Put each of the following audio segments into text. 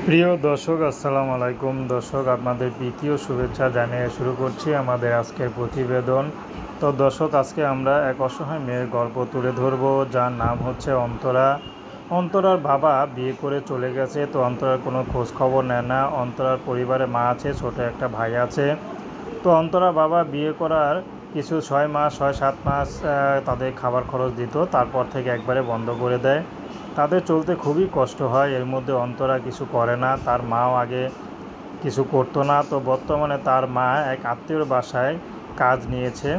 প্রিয় দর্শক, আসসালামু আলাইকুম। দর্শক, আপনাদের প্রীতি ও শুভেচ্ছা জানিয়ে শুরু করছি আমাদের আজকের প্রতিবেদন। তো দর্শক, আজকে আমরা এক অসহায় মেয়ের গল্প তুলে ধরব, যার নাম হচ্ছে অন্তরা। অন্তরার বাবা বিয়ে করে চলে গেছে। তো অন্তরার কোনো খোঁজ খবর নেয় না। অন্তরার পরিবারে মা আছে, ছোট একটা ভাই আছে। তো অন্তরা বাবা বিয়ে করার কিছু 6-7 মাস তাদের খাবার খরচ দিত, তারপর থেকে একবারে বন্ধ করে দেয়। তাদের চলতে খুবই কষ্ট হয়। এর মধ্যে অন্তরা কিছু করে না, তার মাও আগে কিছু করতো না। তো বর্তমানে তার মা এক আত্মীয়র বাসায় কাজ নিয়েছে,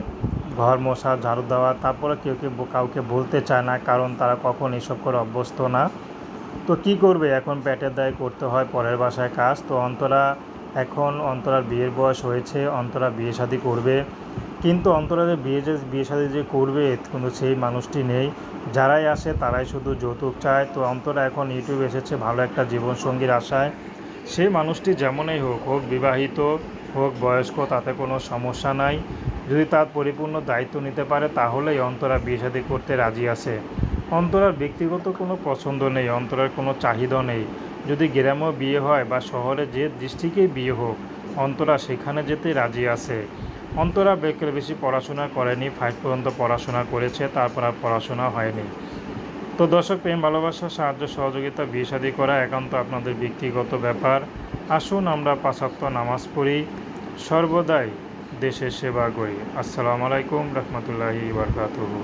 ঘর মোছা, ঝাড়ু দেওয়া। তারপরে কেউ কাউকে বলতে চায় না, কারণ তারা কখন এসব করে অভ্যস্ত না। তো কি করবে, এখন পেটের দায় করতে হয় পরের বাসায় কাজ। তো অন্তরার বিয়ের বয়স হয়েছে, অন্তরা বিয়ে শাদী করবে। কিন্তু অন্তরা যে বিয়ে শাদী যে করবে, কিন্তু সেই মানুষটি নেই। যারাই আসে তারাই শুধু যৌতুক চায়। তো অন্তরা এখন ইউটিউবে এসেছে ভালো একটা জীবনসঙ্গীর আশায়। সেই মানুষটি যেমনই হোক, হোক বিবাহিত, হোক বয়স্ক, তাতে কোনো সমস্যা নাই। যদি তার পরিপূর্ণ দায়িত্ব নিতে পারে, তাহলেই অন্তরা বিয়ে শাদী করতে রাজি আছে। অন্তরার ব্যক্তিগত কোনো পছন্দ নেই, অন্তরার কোনো চাহিদা নেই। যদি গ্রামেও বিয়ে হয় বা শহরে যে ডিস্ট্রিক্টেই বিয়ে হোক, অন্তরা সেখানে যেতে রাজি আছে। অন্তরা বেশি পড়াশোনা করেনি, 5 পর্যন্ত পড়াশোনা করেছে, তারপর আর পড়াশোনা হয়নি। তো দর্শক, প্রেম ভালোবাসা, সাহায্য সহযোগিতা, বিয়ে শাদী করা একান্ত আপনাদের ব্যক্তিগত ব্যাপার। আসুন আমরা 5 ওয়াক্ত নামাজ পড়ি, সর্বদাই দেশের সেবা করি। আসসালামু আলাইকুম রহমতুল্লাহি বারকাতুহু।